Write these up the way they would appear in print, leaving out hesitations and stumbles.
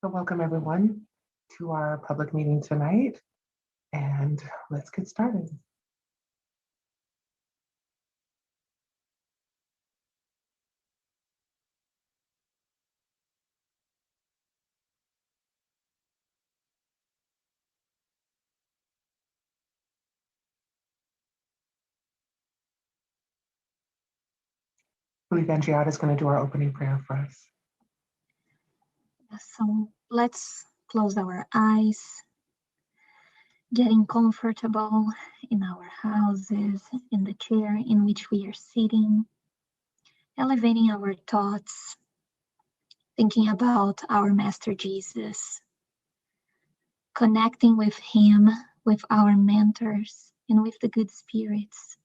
So welcome everyone to our public meeting tonight, and let's get started. I believe Angiata is going to do our opening prayer for us. So let's close our eyes, getting comfortable in our houses, in the chair in which we are sitting, elevating our thoughts, thinking about our Master Jesus, connecting with Him, with our mentors, and with the good spirits,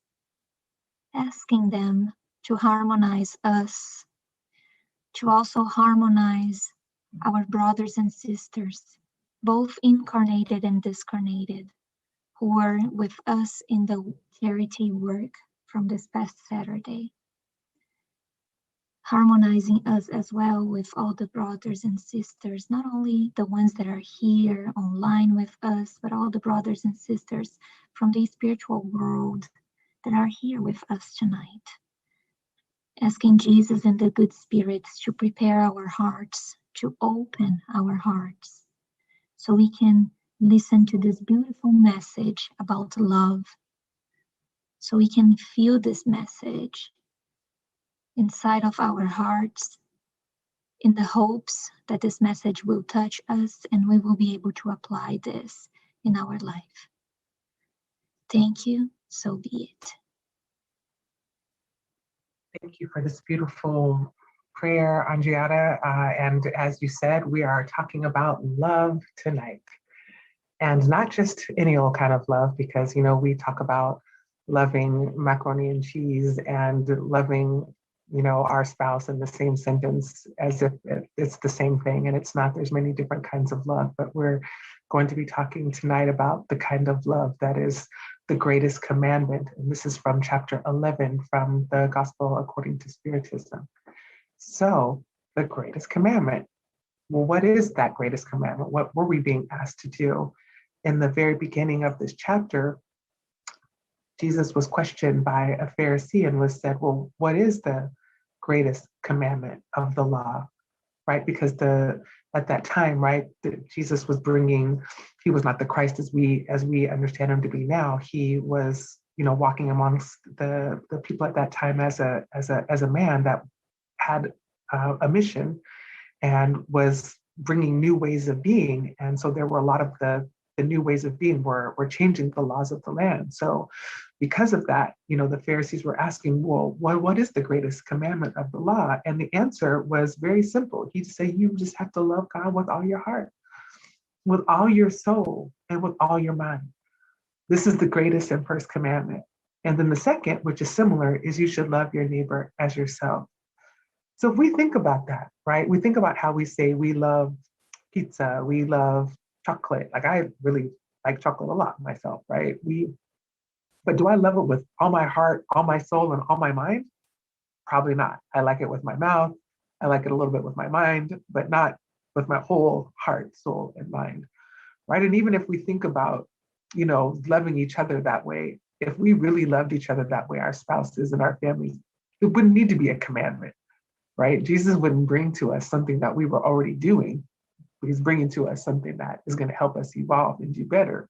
asking them to harmonize us, to also harmonize our brothers and sisters, both incarnated and discarnated, who were with us in the charity work from this past Saturday, harmonizing us as well with all the brothers and sisters, not only the ones that are here online with us, but all the brothers and sisters from the spiritual world that are here with us tonight. Asking Jesus and the good spirits to prepare our hearts, to open our hearts, so we can listen to this beautiful message about love, so we can feel this message inside of our hearts, in the hopes that this message will touch us and we will be able to apply this in our life. Thank you, so be it. Thank you for this beautiful prayer, Angiata. And as you said, we are talking about love tonight. And not just any old kind of love, because, we talk about loving macaroni and cheese and loving, our spouse in the same sentence as if it's the same thing. And it's not. There's many different kinds of love, but we're going to be talking tonight about the kind of love that is the greatest commandment. And this is from chapter 11 from the Gospel according to Spiritism. So the greatest commandment. Well, what is that greatest commandment? What were we being asked to do? In the very beginning of this chapter, Jesus was questioned by a Pharisee and was said, well, what is the greatest commandment of the law? Right? Because at that time, right, Jesus was he was not the Christ as we understand him to be now. He was, walking amongst the people at that time as a man that had a mission and was bringing new ways of being. And so there were a lot of the new ways of being were changing the laws of the land. So because of that, the Pharisees were asking, well, what is the greatest commandment of the law? And the answer was very simple. He'd say, you just have to love God with all your heart, with all your soul, and with all your mind. This is the greatest and first commandment. And then the second, which is similar, is you should love your neighbor as yourself. So if we think about that, right, we think about how we say we love pizza, we love chocolate. Like, I really like chocolate a lot myself, right? But do I love it with all my heart, all my soul, and all my mind? Probably not. I like it with my mouth. I like it a little bit with my mind, but not with my whole heart, soul, and mind, right? And even if we think about, loving each other that way, if we really loved each other that way, our spouses and our families, it wouldn't need to be a commandment, right? Jesus wouldn't bring to us something that we were already doing. He's bringing to us something that is going to help us evolve and do better.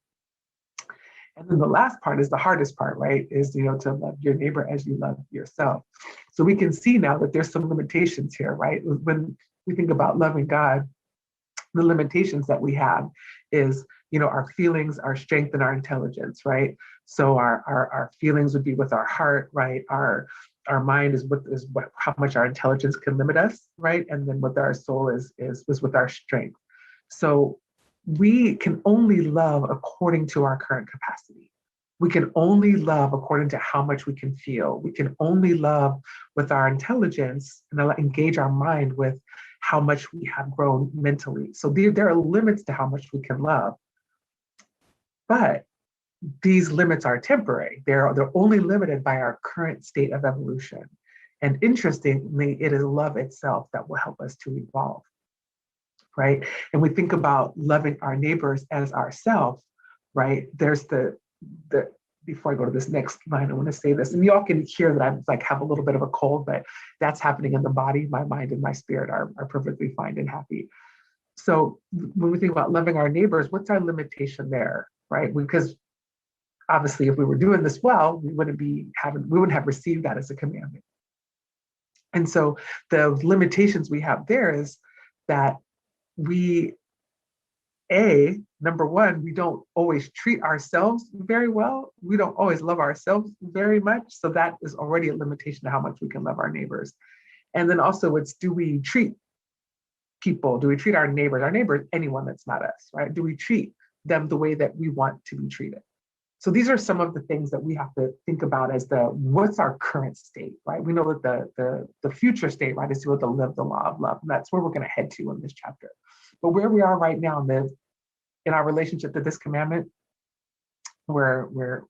And then the last part is the hardest part, right? Is, to love your neighbor as you love yourself. So we can see now that there's some limitations here, right? When we think about loving God, the limitations that we have is, our feelings, our strength, and our intelligence, right? So our feelings would be with our heart, right? Our mind is how much our intelligence can limit us, right? And then with our soul is with our strength. So we can only love according to our current capacity. We can only love according to how much we can feel. We can only love with our intelligence and engage our mind with how much we have grown mentally. So there are limits to how much we can love. But these limits are temporary. They're only limited by our current state of evolution. And interestingly, it is love itself that will help us to evolve. right? And we think about loving our neighbors as ourselves, right? There's the before I go to this next line, I want to say this, and y'all can hear that I'm like have a little bit of a cold, but that's happening in the body. My mind and my spirit are perfectly fine and happy. So when we think about loving our neighbors, what's our limitation there, right? Because obviously, if we were doing this well, we wouldn't have received that as a commandment. And so the limitations we have there is that number one, we don't always treat ourselves very well. We don't always love ourselves very much. So that is already a limitation to how much we can love our neighbors. And then also do we treat people, do we treat our neighbors, anyone that's not us, right? Do we treat them the way that we want to be treated? So these are some of the things that we have to think about as what's our current state, right? We know that the future state, right, is to live the law of love. And that's where we're going to head to in this chapter. But where we are right now in our relationship to this commandment, we're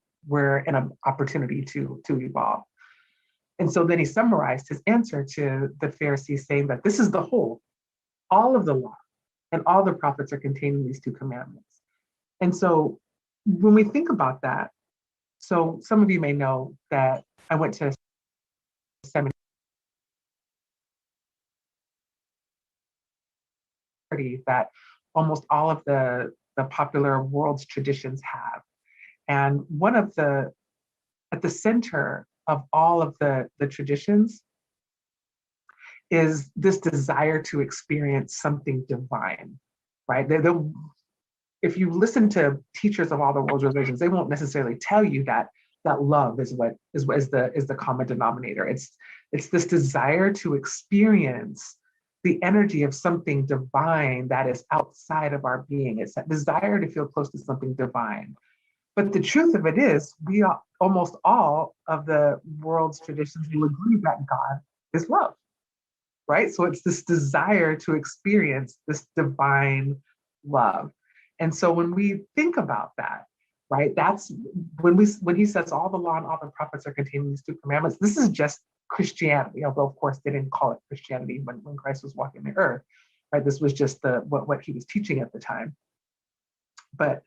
in an opportunity to evolve. And so then he summarized his answer to the Pharisees, saying that this is the whole, all of the law and all the prophets are contained in these two commandments. And so when we think about that, so some of you may know that I went to seminary that almost all of the popular world's traditions have. And one of at the center of all of the traditions is this desire to experience something divine, right? If you listen to teachers of all the world's religions, they won't necessarily tell you that love is the common denominator. It's this desire to experience the energy of something divine that is outside of our being. It's that desire to feel close to something divine. But the truth of it is, almost all of the world's traditions will agree that God is love, right? So it's this desire to experience this divine love. And so when we think about that, right, that's when he says all the law and all the prophets are contained in these two commandments, this is just Christianity, although of course they didn't call it Christianity when Christ was walking the earth, right? This was just what he was teaching at the time. But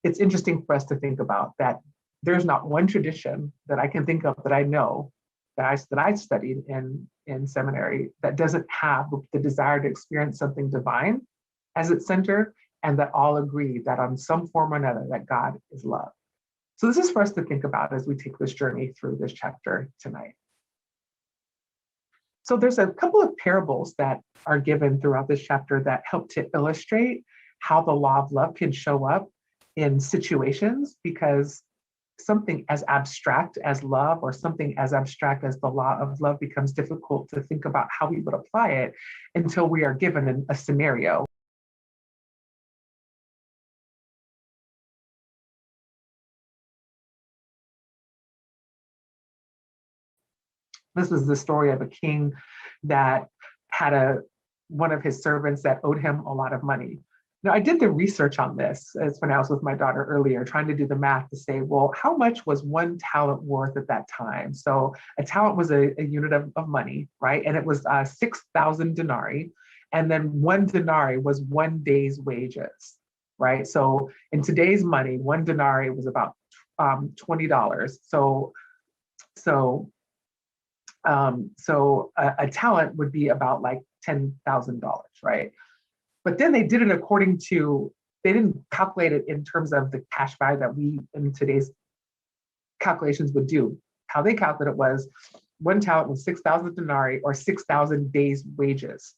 it's interesting for us to think about that there's not one tradition that I can think of that I know that I studied in seminary that doesn't have the desire to experience something divine as its center, and that all agree that on some form or another that God is love. So this is for us to think about as we take this journey through this chapter tonight. So there's a couple of parables that are given throughout this chapter that help to illustrate how the law of love can show up in situations, because something as abstract as love or something as abstract as the law of love becomes difficult to think about how we would apply it until we are given a scenario. This is the story of a king that had one of his servants that owed him a lot of money. Now, I did the research on this as when I was with my daughter earlier, trying to do the math to say, well, how much was one talent worth at that time? So a talent was a unit of money, right? And it was 6,000 denarii. And then one denarii was 1 day's wages, right? So in today's money, one denarii was about $20. So a talent would be about like $10,000, right? But then they did it they didn't calculate it in terms of the cash value that we in today's calculations would do. How they calculated it was one talent was 6,000 denarii or 6,000 days wages.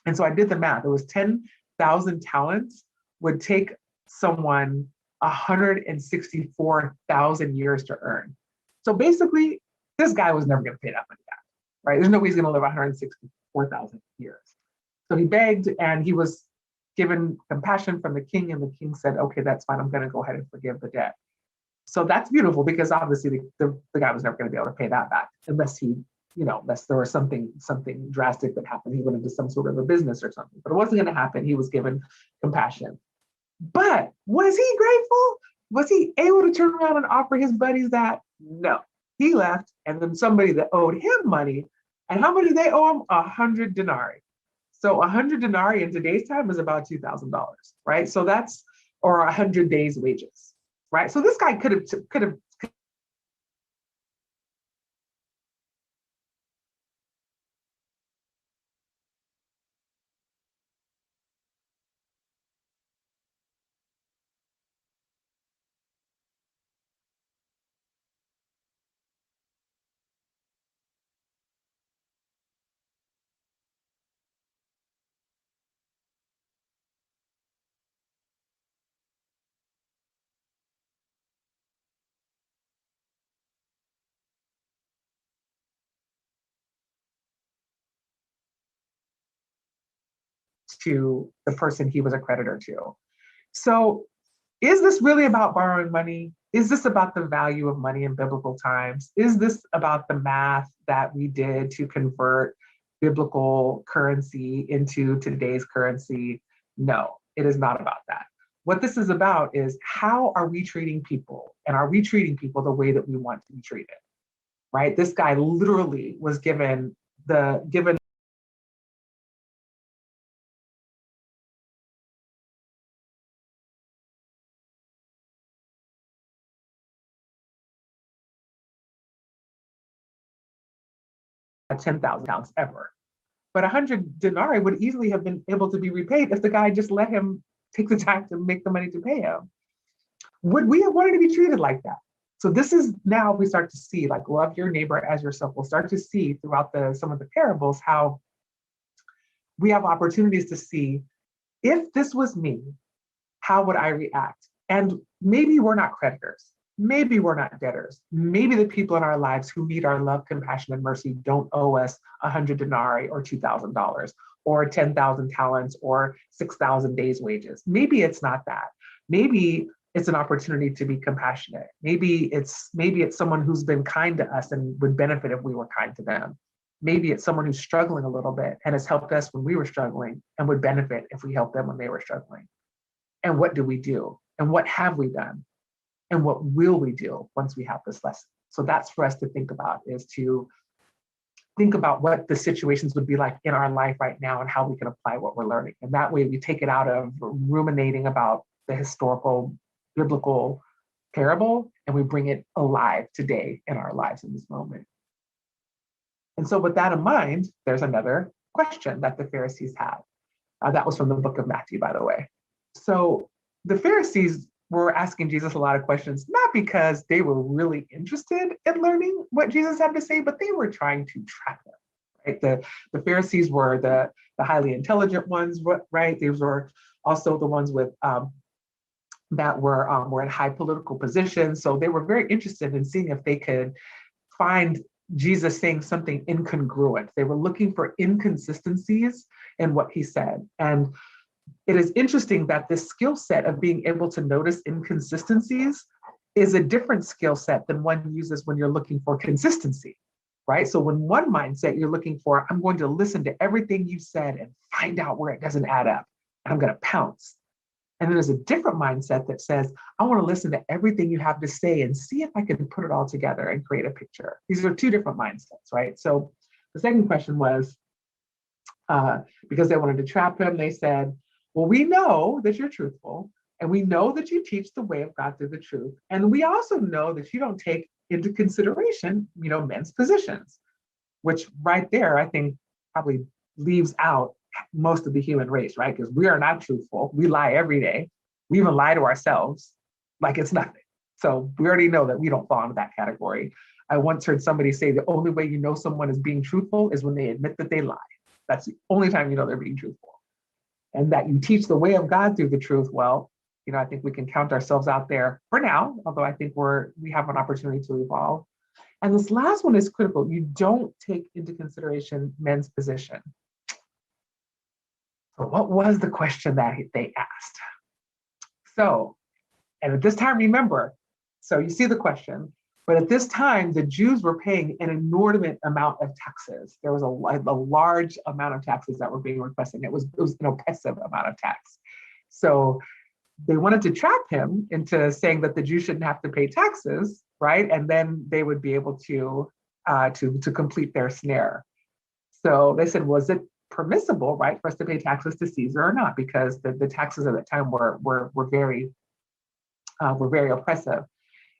And so I did the math. It was 10,000 talents would take someone 164,000 years to earn. So basically, this guy was never going to pay that money back, right? There's no way he's going to live 164,000 years. So he begged, and he was given compassion from the king, and the king said, okay, that's fine. I'm going to go ahead and forgive the debt. So that's beautiful, because obviously the guy was never going to be able to pay that back unless unless there was something drastic that happened. He went into some sort of a business or something, but it wasn't going to happen. He was given compassion. But was he grateful? Was he able to turn around and offer his buddies that? No. He left, and then somebody that owed him money, and how much did they owe him? 100 denarii. So 100 denarii in today's time is about $2,000, right? So that's, or 100 days wages, right? So this guy could have to the person he was a creditor to. So is this really about borrowing money? Is this about the value of money in biblical times? Is this about the math that we did to convert biblical currency into today's currency? No, it is not about that. What this is about is how are we treating people? And are we treating people the way that we want to be treated? Right? This guy literally was given 10,000 pounds ever. But 100 denarii would easily have been able to be repaid if the guy just let him take the time to make the money to pay him. Would we have wanted to be treated like that? So this is now we start to see, like, love your neighbor as yourself. We'll start to see throughout some of the parables how we have opportunities to see, if this was me, how would I react? And maybe we're not creditors. Maybe we're not debtors. Maybe the people in our lives who need our love, compassion, and mercy don't owe us 100 denarii or $2,000 or 10,000 talents or 6,000 days wages. Maybe it's not that. Maybe it's an opportunity to be compassionate. Maybe it's someone who's been kind to us and would benefit if we were kind to them. Maybe it's someone who's struggling a little bit and has helped us when we were struggling and would benefit if we helped them when they were struggling. And what do we do? And what have we done? And what will we do once we have this lesson? So that's for us to think about, is to think about what the situations would be like in our life right now and how we can apply what we're learning. And that way we take it out of ruminating about the historical biblical parable and we bring it alive today in our lives in this moment. And so with that in mind, there's another question that the Pharisees had. That was from the book of Matthew, by the way. So the Pharisees were asking Jesus a lot of questions, not because they were really interested in learning what Jesus had to say, but they were trying to trap him. Right? The Pharisees were the highly intelligent ones, right? These were also the ones with that were in high political positions. So they were very interested in seeing if they could find Jesus saying something incongruent. They were looking for inconsistencies in what he said. And it is interesting that this skill set of being able to notice inconsistencies is a different skill set than one uses when you're looking for consistency, right? So when one mindset you're looking for, I'm going to listen to everything you said and find out where it doesn't add up, and I'm going to pounce. And then there's a different mindset that says, I want to listen to everything you have to say and see if I can put it all together and create a picture. These are two different mindsets, right? So the second question was, because they wanted to trap him, they said, well, we know that you're truthful, and we know that you teach the way of God through the truth. And we also know that you don't take into consideration, men's positions, which right there, I think probably leaves out most of the human race, right? Because we are not truthful. We lie every day. We even lie to ourselves like it's nothing. So we already know that we don't fall into that category. I once heard somebody say the only way you know someone is being truthful is when they admit that they lie. That's the only time you know they're being truthful. And that you teach the way of God through the truth, well, I think we can count ourselves out there for now, although I think we have an opportunity to evolve. And this last one is critical. You don't take into consideration men's position. So what was the question that they asked? So, and at this time, remember, so you see the question, but at this time, the Jews were paying an inordinate amount of taxes. There was a large amount of taxes that were being requested. It was an oppressive amount of tax. So they wanted to trap him into saying that the Jews shouldn't have to pay taxes, right? And then they would be able to complete their snare. So they said, was it permissible, right, for us to pay taxes to Caesar or not, because the taxes at that time were very oppressive.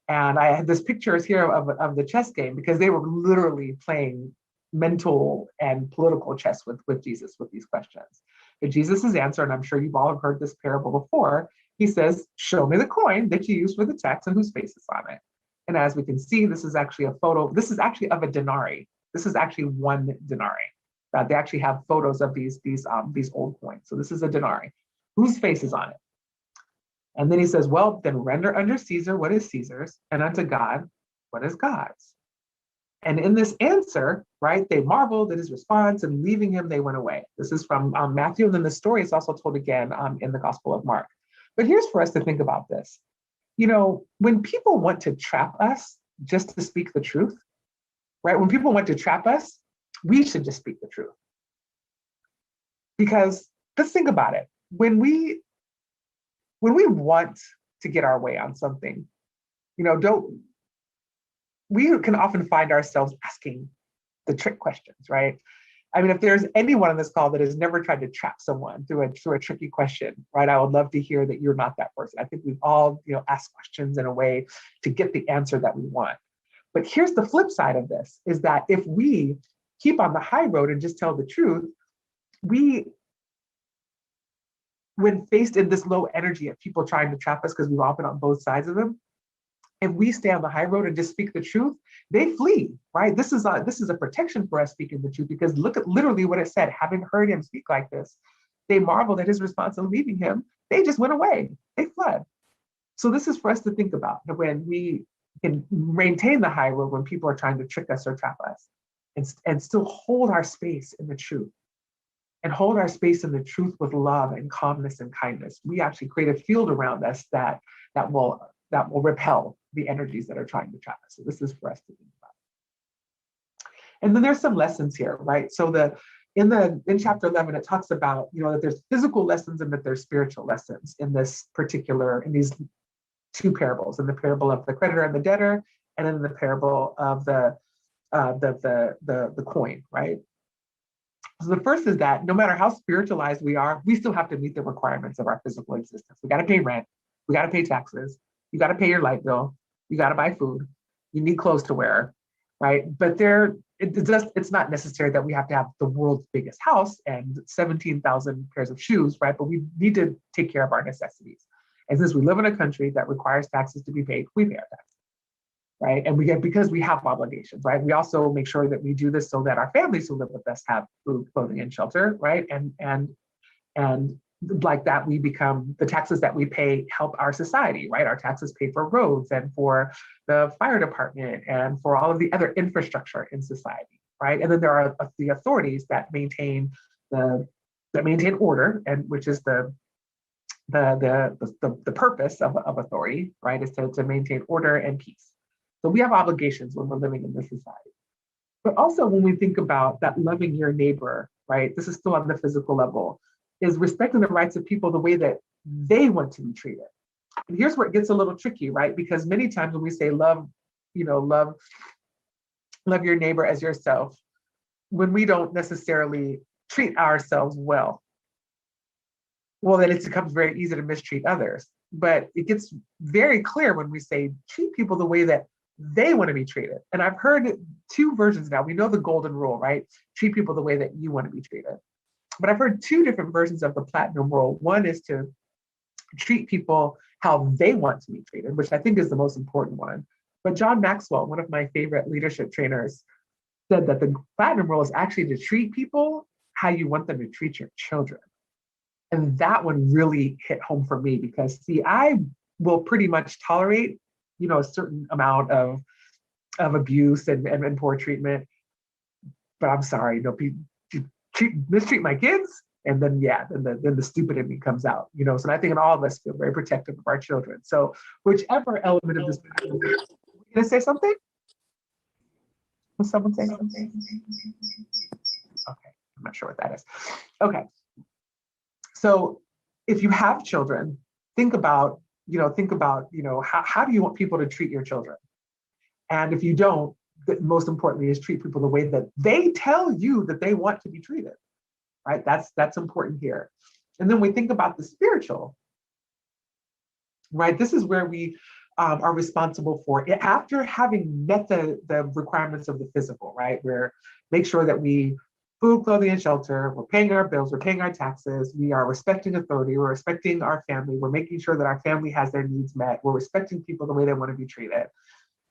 And I had this pictures here of the chess game, because they were literally playing mental and political chess with Jesus with these questions. But Jesus' answer, and I'm sure you've all heard this parable before, he says, show me the coin that you used for the tax and whose face is on it. And as we can see, this is actually a photo. This is actually of a denarii. This is actually one denarii. They actually have photos of these old coins. So this is a denarii. Whose face is on it? And then he says, well, then render unto Caesar what is Caesar's, and unto God what is God's. And in this answer, right, they marveled at his response, and leaving him, they went away. This is from Matthew, and then the story is also told again in the Gospel of Mark. But here's for us to think about this. You know, when people want to trap us just to speak the truth, right? When people want to trap us, we should just speak the truth. Because let's think about it. When we want to get our way on something, you know, we can often find ourselves asking the trick questions, right? I mean, if there's anyone on this call that has never tried to trap someone through a tricky question, right? I would love to hear that you're not that person. I think we've all, you know, asked questions in a way to get the answer that we want. But here's the flip side of this, is that if we keep on the high road and just tell the truth, when faced in this low energy of people trying to trap us, because we've all been on both sides of them, if we stay on the high road and just speak the truth, they flee, right? This is a protection for us speaking the truth, because look at literally what it said. Having heard him speak like this, they marveled at his response and leaving him, they just went away, they fled. So this is for us to think about, when we can maintain the high road when people are trying to trick us or trap us, and still hold our space in the truth, and hold our space in the truth with love and calmness and kindness. We actually create a field around us that will repel the energies that are trying to trap us. So this is for us to think about. And then there's some lessons here, right? So in chapter 11, it talks about, you know, that there's physical lessons and that there's spiritual lessons in these two parables, in the parable of the creditor and the debtor, and in the parable of the coin, right? So the first is that no matter how spiritualized we are, we still have to meet the requirements of our physical existence. We got to pay rent, we got to pay taxes, you got to pay your light bill, you got to buy food, you need clothes to wear, right? But it's not necessary that we have to have the world's biggest house and 17,000 pairs of shoes, right? But we need to take care of our necessities. And since we live in a country that requires taxes to be paid, we pay our taxes, right? And because we have obligations, right? We also make sure that we do this so that our families who live with us have food, clothing, and shelter, right? And like that, we become, the taxes that we pay help our society, right? Our taxes pay for roads and for the fire department and for all of the other infrastructure in society, right? And then there are the authorities that maintain order, and which is the purpose of authority, right? Is to maintain order and peace. So we have obligations when we're living in this society. But also when we think about that loving your neighbor, right? This is still on the physical level, is respecting the rights of people the way that they want to be treated. And here's where it gets a little tricky, right? Because many times when we say love your neighbor as yourself, when we don't necessarily treat ourselves well, then it becomes very easy to mistreat others. But it gets very clear when we say treat people the way that they want to be treated. And I've heard two versions now. We know the golden rule, right? Treat people the way that you want to be treated. But I've heard two different versions of the platinum rule. One is to treat people how they want to be treated, which I think is the most important one. But John Maxwell, one of my favorite leadership trainers, said that the platinum rule is actually to treat people how you want them to treat your children. And that one really hit home for me, because see, I will pretty much tolerate, a certain amount of abuse and poor treatment. But I'm sorry, mistreat my kids, and then then the stupid in me comes out. So I think all of us feel very protective of our children. So whichever element of this, are you gonna say something? Was someone say something? Okay, I'm not sure what that is. Okay. So if you have children, think about how do you want people to treat your children? And if you don't, most importantly is treat people the way that they tell you that they want to be treated, right? That's important here. And then we think about the spiritual, right? This is where we are responsible for it after having met the requirements of the physical, right? Where make sure that we food, clothing, and shelter, we're paying our bills, we're paying our taxes, we are respecting authority, we're respecting our family, we're making sure that our family has their needs met, we're respecting people the way they want to be treated,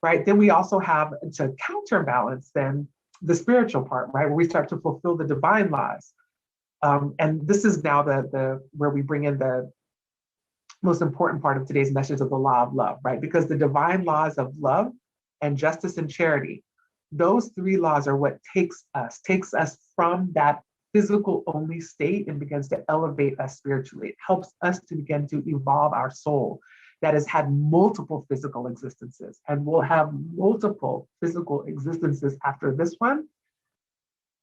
right? Then we also have to counterbalance then the spiritual part, right? Where we start to fulfill the divine laws. And this is now the where we bring in the most important part of today's message of the law of love, right? Because the divine laws of love and justice and charity, those three laws are what takes us from that physical only state and begins to elevate us spiritually. It helps us to begin to evolve our soul that has had multiple physical existences and will have multiple physical existences after this one.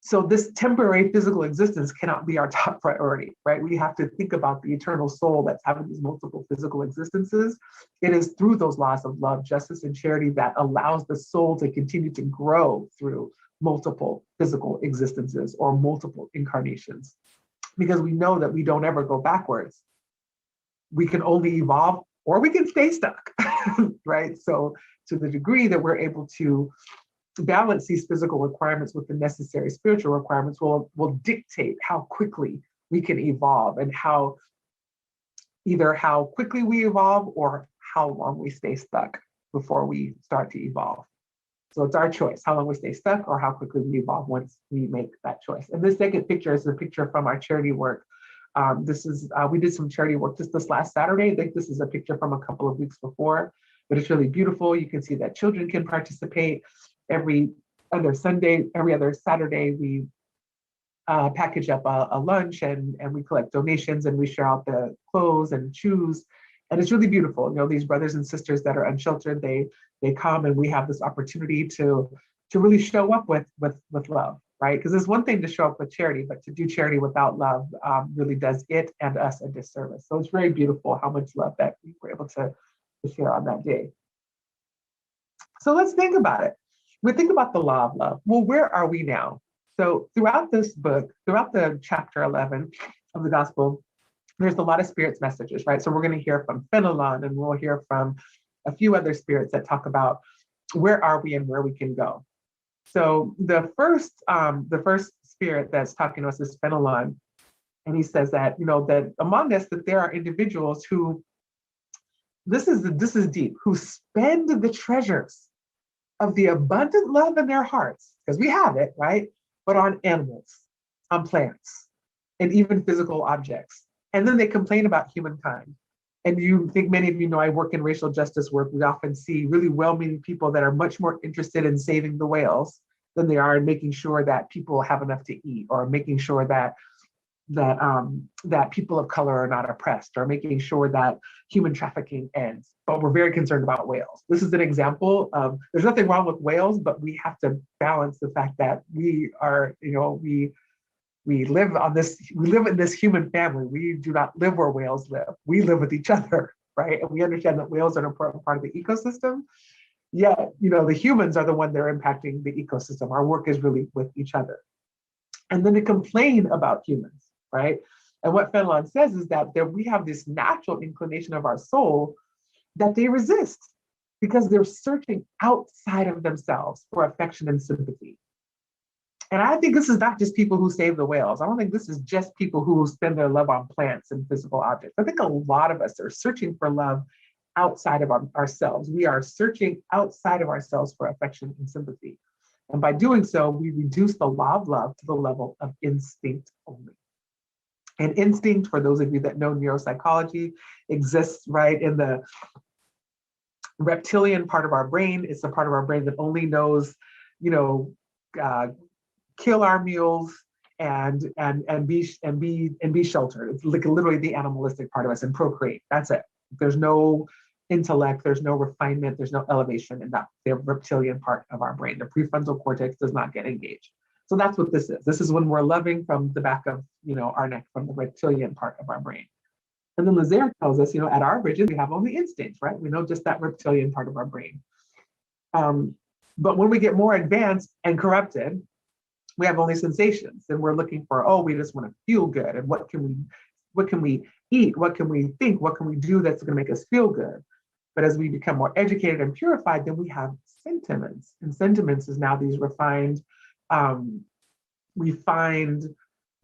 So this temporary physical existence cannot be our top priority, right? We have to think about the eternal soul that's having these multiple physical existences. It is through those laws of love, justice, and charity that allows the soul to continue to grow through multiple physical existences or multiple incarnations. Because we know that we don't ever go backwards. We can only evolve or we can stay stuck, right? So to the degree that we're able to balance these physical requirements with the necessary spiritual requirements will dictate how quickly we can evolve and either how quickly we evolve or how long we stay stuck before we start to evolve. So it's our choice, how long we stay stuck or how quickly we evolve once we make that choice. And this second picture is a picture from our charity work. We did some charity work just this last Saturday. I think this is a picture from a couple of weeks before, but it's really beautiful. You can see that children can participate. Every other Saturday, we package up a lunch and we collect donations and we share out the clothes and shoes. And it's really beautiful. You know, these brothers and sisters that are unsheltered, they come and we have this opportunity to really show up with love, right? Because it's one thing to show up with charity, but to do charity without love really does it and us a disservice. So it's very beautiful how much love that we were able to share on that day. So let's think about it. We think about the law of love. Well, where are we now? So throughout this book, throughout the chapter 11 of the gospel, there's a lot of spirits messages, right? So we're going to hear from Fenelon and we'll hear from a few other spirits that talk about where are we and where we can go. So the first spirit that's talking to us is Fenelon. And he says that, you know, that among us, that there are individuals who, this is deep, who spend the treasures of the abundant love in their hearts, because we have it, right? But on animals, on plants, and even physical objects. And then they complain about humankind. And you think many of you know I work in racial justice work. We often see really well-meaning people that are much more interested in saving the whales than they are in making sure that people have enough to eat, or making sure that people of color are not oppressed, or making sure that human trafficking ends. But we're very concerned about whales. This is an example of, there's nothing wrong with whales, but we have to balance the fact that we are, you know, we live in this human family. We do not live where whales live. We live with each other, right? And we understand that whales are an important part of the ecosystem. Yet, you know, the humans are the one that are impacting the ecosystem. Our work is really with each other. And then they complain about humans, right? And what Fenelon says is that we have this natural inclination of our soul that they resist because they're searching outside of themselves for affection and sympathy. And I think this is not just people who save the whales. I don't think this is just people who spend their love on plants and physical objects. I think a lot of us are searching for love outside of ourselves. We are searching outside of ourselves for affection and sympathy. And by doing so, we reduce the law of love to the level of instinct only. And instinct, for those of you that know neuropsychology, exists right in the reptilian part of our brain. It's the part of our brain that only knows, you know, kill our meals and be sheltered. It's like literally the animalistic part of us, and procreate. That's it. There's no intellect, there's no refinement, there's no elevation in that the reptilian part of our brain. The prefrontal cortex does not get engaged. So that's what this is. This is when we're loving from the back of, you know, our neck, from the reptilian part of our brain. And then Lazare tells us, you know, at our bridges, we have only instincts, right? We know just that reptilian part of our brain. But when we get more advanced and corrupted, we have only sensations, and we're looking for, oh, we just want to feel good, and what can we eat, what can we think, what can we do that's going to make us feel good. But as we become more educated and purified, then we have sentiments, and sentiments is now these refined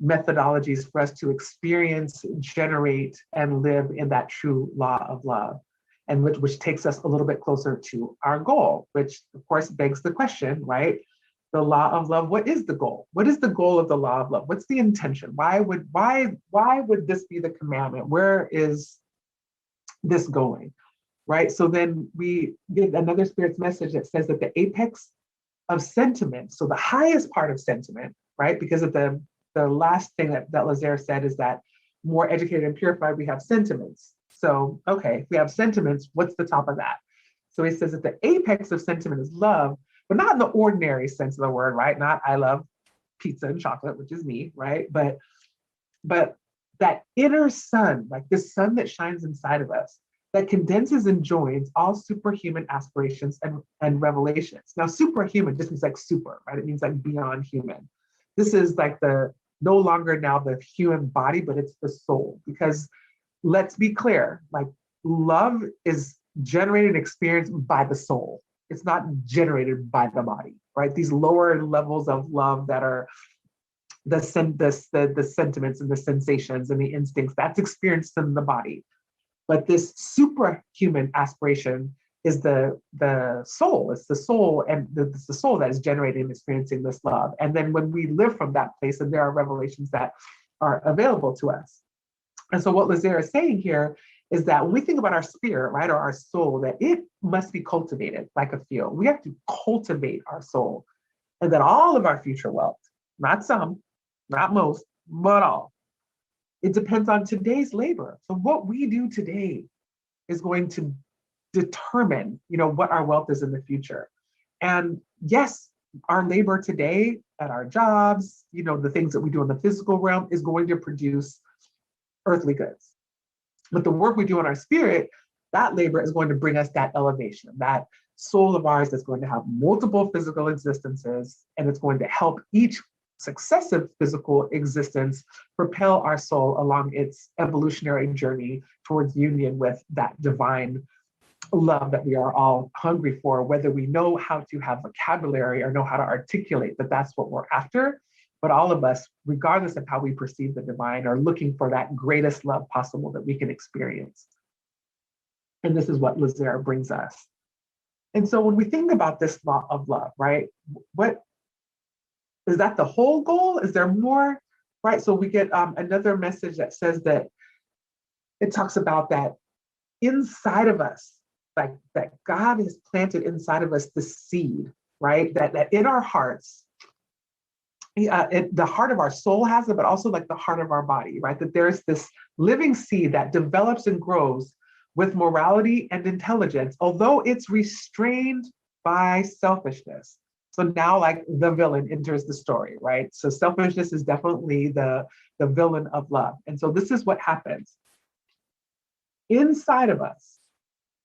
methodologies for us to experience, generate, and live in that true law of love, and which takes us a little bit closer to our goal, which of course begs the question, right? The law of love, what is the goal? What is the goal of the law of love? What's the intention? Why would this be the commandment? Where is this going? Right? So then we get another Spirit's message that says that the apex of sentiment, so the highest part of sentiment, right? Because of the last thing that Lazare said is that more educated and purified, we have sentiments. So, okay, if we have sentiments, what's the top of that? So he says that the apex of sentiment is love, but not in the ordinary sense of the word, right? Not I love pizza and chocolate, which is me, right? But that inner sun, like this sun that shines inside of us, that condenses and joins all superhuman aspirations and revelations. Now, superhuman just means like super, right? It means like beyond human. This is like no longer now the human body, but it's the soul. Because let's be clear, like love is generated and experienced by the soul. It's not generated by the body, right? These lower levels of love that are the sentiments and the sensations and the instincts, that's experienced in the body. But this superhuman aspiration is the soul. It's the soul, and it's the soul that is generating and experiencing this love. And then when we live from that place, and there are revelations that are available to us. And so what Lazare is saying here is that when we think about our spirit, right, or our soul, that it must be cultivated like a field. We have to cultivate our soul, and that all of our future wealth, not some, not most, but all, it depends on today's labor. So what we do today is going to determine, what our wealth is in the future. And yes, our labor today at our jobs, the things that we do in the physical realm is going to produce earthly goods. But the work we do in our spirit, that labor is going to bring us that elevation, that soul of ours that's going to have multiple physical existences, and it's going to help each successive physical existence propel our soul along its evolutionary journey towards union with that divine love that we are all hungry for, whether we know how to have vocabulary or know how to articulate that that's what we're after. But all of us, regardless of how we perceive the divine, are looking for that greatest love possible that we can experience. And this is what Lazare brings us. And so when we think about this law of love, right, what is that the whole goal? Is there more? Right. So we get another message that says that it talks about that inside of us, like that God has planted inside of us the seed, right? That in our hearts, the heart of our soul has it, but also like the heart of our body, right? That there's this living seed that develops and grows with morality and intelligence, although it's restrained by selfishness. So now like the villain enters the story, right? So selfishness is definitely the villain of love. And so this is what happens. Inside of us,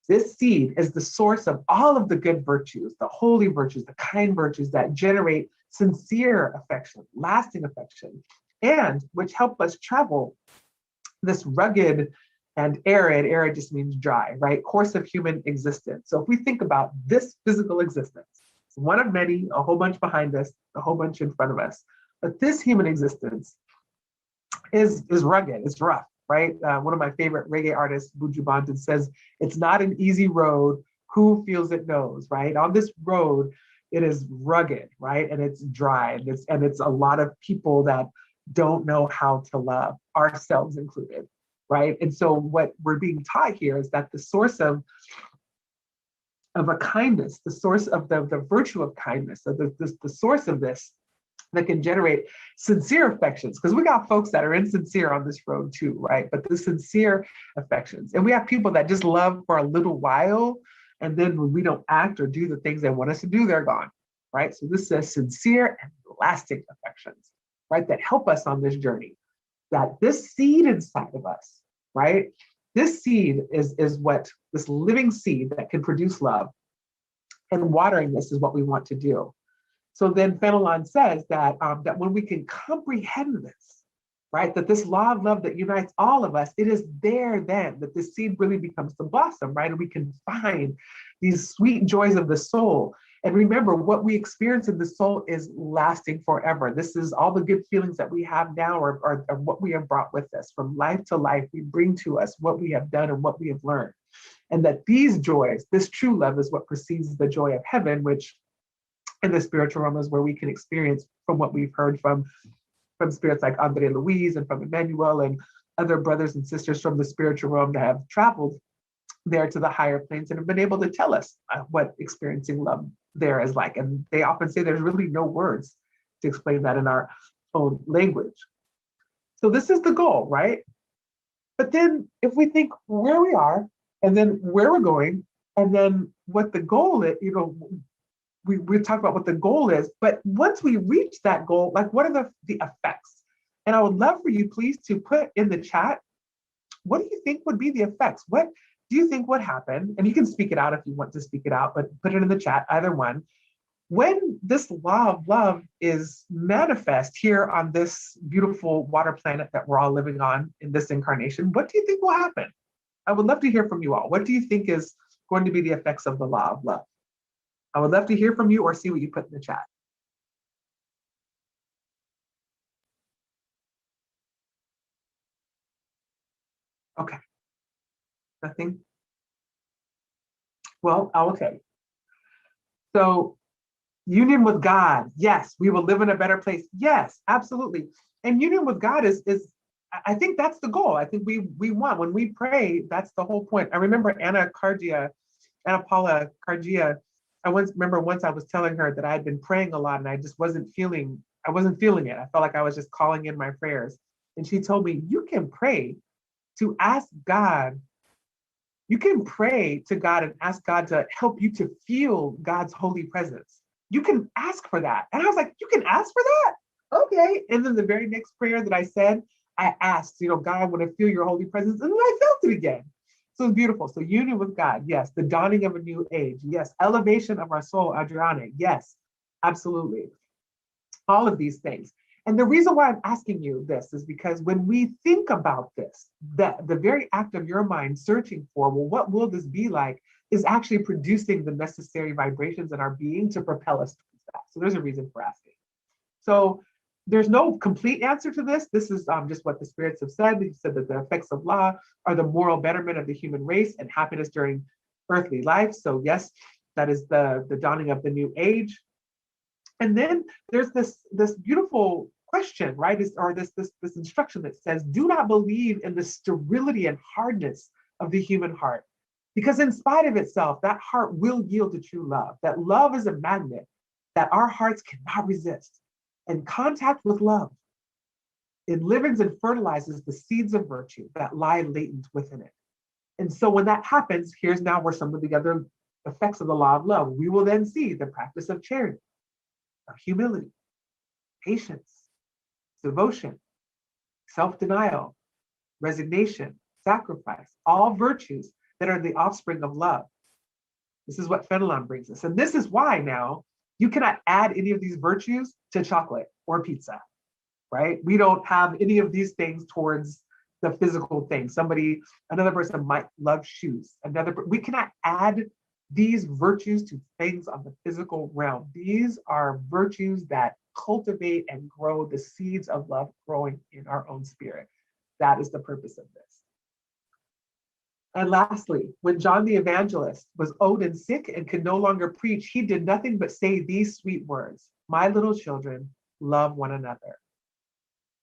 this seed is the source of all of the good virtues, the holy virtues, the kind virtues that generate sincere affection, lasting affection, and which help us travel this rugged and arid just means dry, right? Course of human existence. So if we think about this physical existence, one of many, a whole bunch behind us, a whole bunch in front of us. But this human existence is rugged, it's rough, right? One of my favorite reggae artists, Buju Banton, says, it's not an easy road, who feels it knows, right? On this road, it is rugged, right? And it's dry, and it's a lot of people that don't know how to love, ourselves included, right? And so what we're being taught here is that the source of a kindness, the source of the virtue of kindness, so the source of this that can generate sincere affections, because we got folks that are insincere on this road too, right? But the sincere affections. And we have people that just love for a little while, and then when we don't act or do the things they want us to do, they're gone, right? So this says sincere and lasting affections, right? That help us on this journey. That this seed inside of us, right? This seed is what, this living seed that can produce love. And watering this is what we want to do. So then Fenelon says that, that when we can comprehend this, right, that this law of love that unites all of us, it is there then that the seed really becomes the blossom, right? And we can find these sweet joys of the soul. And remember, what we experience in the soul is lasting forever. This is all the good feelings that we have now are what we have brought with us. From life to life, we bring to us what we have done and what we have learned. And that these joys, this true love is what precedes the joy of heaven, which in the spiritual realm is where we can experience from what we've heard from spirits like Andre Louise and from Emmanuel and other brothers and sisters from the spiritual realm that have traveled there to the higher planes and have been able to tell us what experiencing love there is like. And they often say there's really no words to explain that in our own language. So this is the goal, right? But then if we think where we are and then where we're going and then what the goal is, we talk about what the goal is, but once we reach that goal, like what are the effects? And I would love for you, please, to put in the chat, what do you think would be the effects? What do you think would happen? And you can speak it out if you want to speak it out, but put it in the chat, either one. When this law of love is manifest here on this beautiful water planet that we're all living on in this incarnation, what do you think will happen? I would love to hear from you all. What do you think is going to be the effects of the law of love? I would love to hear from you or see what you put in the chat. Okay, nothing? Well, I will tell you. So union with God, yes, we will live in a better place. Yes, absolutely. And union with God is I think that's the goal. I think we want, when we pray, that's the whole point. I remember Anna Paula Cargia, I remember once I was telling her that I had been praying a lot and I just wasn't feeling it. I felt like I was just calling in my prayers. And she told me, you can pray to ask God, you can pray to God and ask God to help you to feel God's holy presence. You can ask for that. And I was like, you can ask for that? Okay. And then the very next prayer that I said, I asked, God, I want to feel your holy presence. And then I felt it again. So it's beautiful. So union with God, yes. The dawning of a new age, yes. Elevation of our soul, Adriana, yes, absolutely. All of these things. And the reason why I'm asking you this is because when we think about this, that the very act of your mind searching for, well, what will this be like, is actually producing the necessary vibrations in our being to propel us towards that. So there's a reason for asking. So there's no complete answer to this. This is just what the spirits have said. They said that the effects of law are the moral betterment of the human race and happiness during earthly life. So yes, that is the dawning of the new age. And then there's this beautiful question, right? This instruction that says, do not believe in the sterility and hardness of the human heart. Because in spite of itself, that heart will yield to true love. That love is a magnet that our hearts cannot resist. And contact with love, it livens and fertilizes the seeds of virtue that lie latent within it. And so when that happens, here's now where some of the other effects of the law of love, we will then see the practice of charity, of humility, patience, devotion, self-denial, resignation, sacrifice, all virtues that are the offspring of love. This is what Fenelon brings us. And this is why now you cannot add any of these virtues to chocolate or pizza, right? We don't have any of these things towards the physical thing. Another person might love shoes. We cannot add these virtues to things on the physical realm. These are virtues that cultivate and grow the seeds of love growing in our own spirit. That is the purpose of this. And lastly, when John the Evangelist was old and sick and could no longer preach, he did nothing but say these sweet words: my little children, love one another.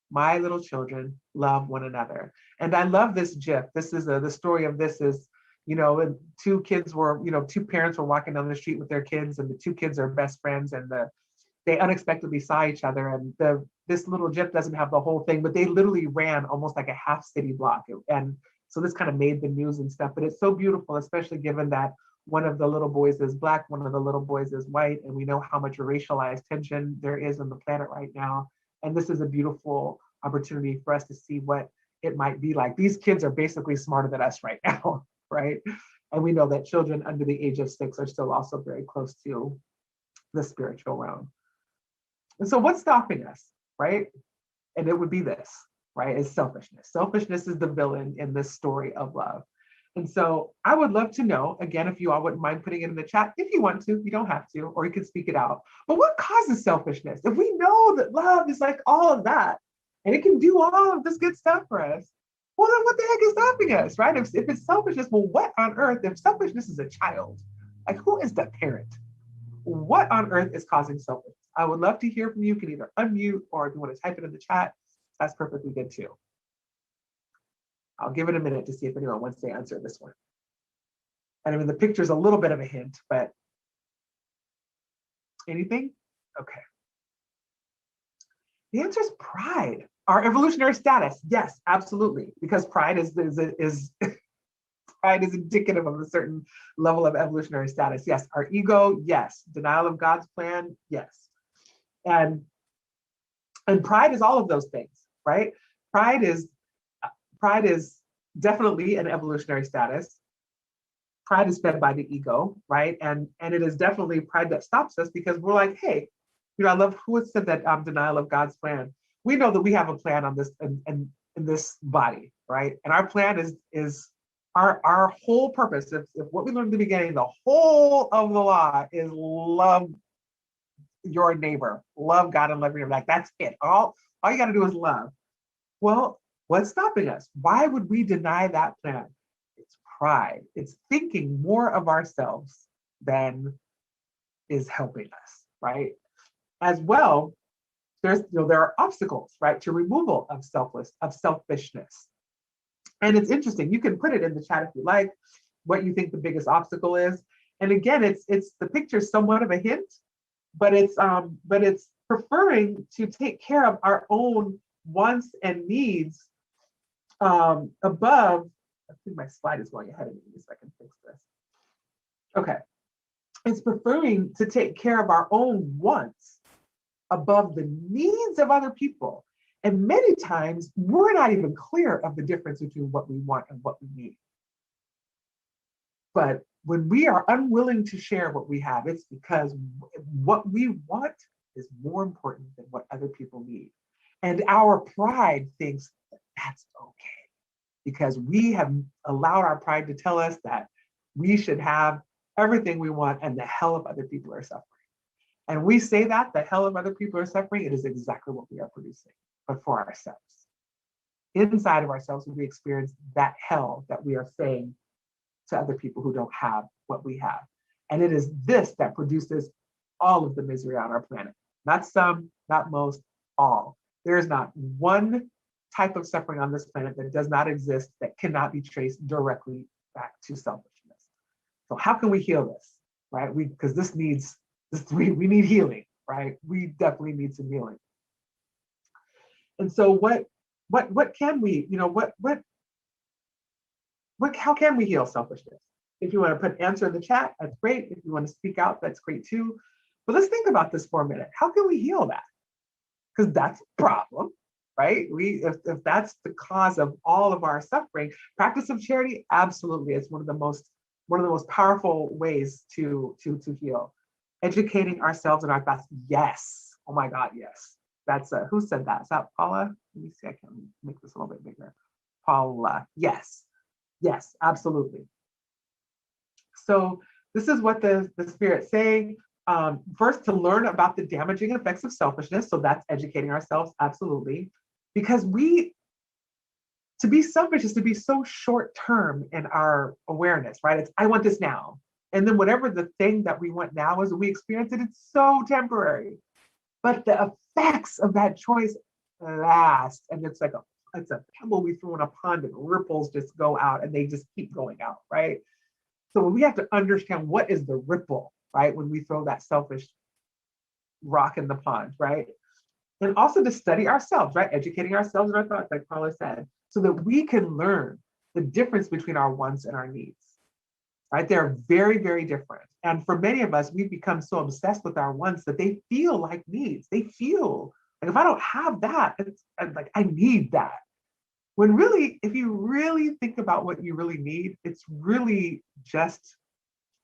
My little children, love one another. And I love this GIF. This is the story of this is, two parents were walking down the street with their kids, and the two kids are best friends, and they unexpectedly saw each other. And this little GIF doesn't have the whole thing, but they literally ran almost like a half city block. And so this kind of made the news and stuff, but it's so beautiful, especially given that one of the little boys is Black, one of the little boys is white, and we know how much racialized tension there is on the planet right now. And this is a beautiful opportunity for us to see what it might be like. These kids are basically smarter than us right now, right? And we know that children under the age of 6 are still also very close to the spiritual realm. And so what's stopping us, right? And it would be this, right? Is selfishness. Selfishness is the villain in this story of love. And so I would love to know, again, if you all wouldn't mind putting it in the chat, if you want to, you don't have to, or you can speak it out. But what causes selfishness? If we know that love is like all of that, and it can do all of this good stuff for us, well, then what the heck is stopping us, right? If it's selfishness, well, what on earth, if selfishness is a child, like who is the parent? What on earth is causing selfishness? I would love to hear from you. You can either unmute or if you want to type it in the chat, that's perfectly good too. I'll give it a minute to see if anyone wants to answer this one. And I mean, the picture's a little bit of a hint, but anything? Okay. The answer is pride. Our evolutionary status, yes, absolutely, because pride is pride is indicative of a certain level of evolutionary status. Yes, our ego, yes. Denial of God's plan, yes. And pride is all of those things, right? Pride is definitely an evolutionary status. Pride is fed by the ego, right? And it is definitely pride that stops us because we're like, hey, I love who said that denial of God's plan. We know that we have a plan on this in this body, right? And our plan is our whole purpose. If what we learned in the beginning, the whole of the law is love your neighbor, love God and love your neighbor. Like that's it. All you got to do is love. Well, what's stopping us? Why would we deny that plan? It's pride. It's thinking more of ourselves than is helping us, right? As well, there are obstacles, right, to removal of selfishness. And it's interesting. You can put it in the chat if you like, what you think the biggest obstacle is. And again, it's the picture somewhat of a hint, but it's preferring to take care of our own wants and needs above. I think my slide is going ahead of me, so I can fix this. Okay, it's preferring to take care of our own wants above the needs of other people. And many times we're not even clear of the difference between what we want and what we need. But when we are unwilling to share what we have, it's because what we want is more important than what other people need. And our pride thinks that that's okay because we have allowed our pride to tell us that we should have everything we want and the hell of other people are suffering. And we say that the hell of other people are suffering, it is exactly what we are producing, but for ourselves. Inside of ourselves, we experience that hell that we are saying to other people who don't have what we have. And it is this that produces all of the misery on our planet. Not some, not most, all. There is not one type of suffering on this planet that does not exist that cannot be traced directly back to selfishness. So how can we heal this, right? Because this needs, we need healing, right? We definitely need some healing. And so what can we, how can we heal selfishness? If you want to put answer in the chat, that's great. If you want to speak out, that's great too. But let's think about this for a minute. How can we heal that? Because that's a problem, right? If that's the cause of all of our suffering, practice of charity, absolutely. It's one of the most powerful ways to heal. Educating ourselves and our thoughts, yes. Oh my God, yes. That's who said that? Is that Paula? Let me see, I can make this a little bit bigger. Paula, yes. Yes, absolutely. So this is what the Spirit's saying. First, to learn about the damaging effects of selfishness. So that's educating ourselves, absolutely. Because to be selfish is to be so short term in our awareness, right? It's, I want this now. And then whatever the thing that we want now is, we experience it, it's so temporary. But the effects of that choice last. And it's like it's a pebble we throw in a pond and ripples just go out and they just keep going out, right? So we have to understand what is the ripple, right? When we throw that selfish rock in the pond, right? And also to study ourselves, right? Educating ourselves in our thoughts, like Paula said, so that we can learn the difference between our wants and our needs, right? They're very, very different. And for many of us, we've become so obsessed with our wants that they feel like needs. They feel like, if I don't have that, it's like, I need that. When really, if you really think about what you really need, it's really just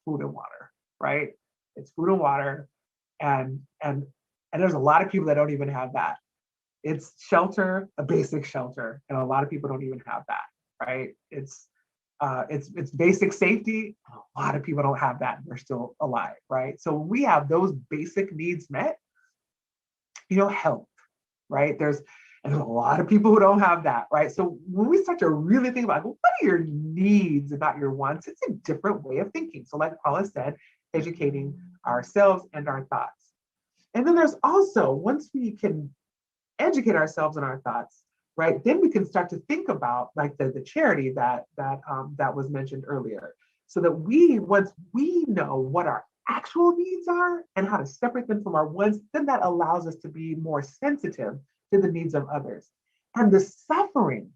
food and water, right? It's food and water and And there's a lot of people that don't even have that. It's shelter, a basic shelter, and a lot of people don't even have that, right? It's basic safety. A lot of people don't have that. They're still alive, right? So when we have those basic needs met, health, right? And there's a lot of people who don't have that, right? So when we start to really think about, well, what are your needs and not your wants, it's a different way of thinking. So like Paula said, educating ourselves and our thoughts. And then there's also, once we can educate ourselves and our thoughts, right, then we can start to think about like the charity that was mentioned earlier. So that once we know what our actual needs are and how to separate them from our wants, then that allows us to be more sensitive to the needs of others and the suffering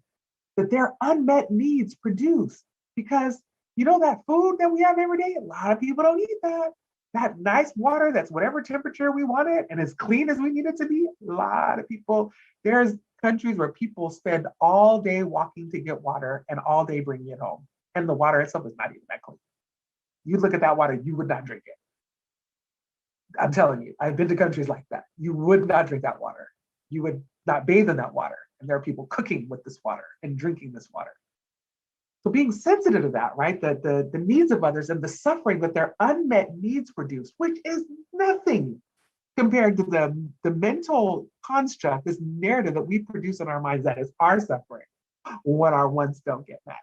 that their unmet needs produce. Because that food that we have every day, a lot of people don't eat that. That nice water that's whatever temperature we want it and as clean as we need it to be, a lot of people, there's countries where people spend all day walking to get water and all day bringing it home. And the water itself is not even that clean. You look at that water, you would not drink it. I'm telling you, I've been to countries like that. You would not drink that water. You would not bathe in that water. And there are people cooking with this water and drinking this water. So being sensitive to that, right? The needs of others and the suffering that their unmet needs produce, which is nothing compared to the mental construct, this narrative that we produce in our minds that is our suffering when our wants don't get met.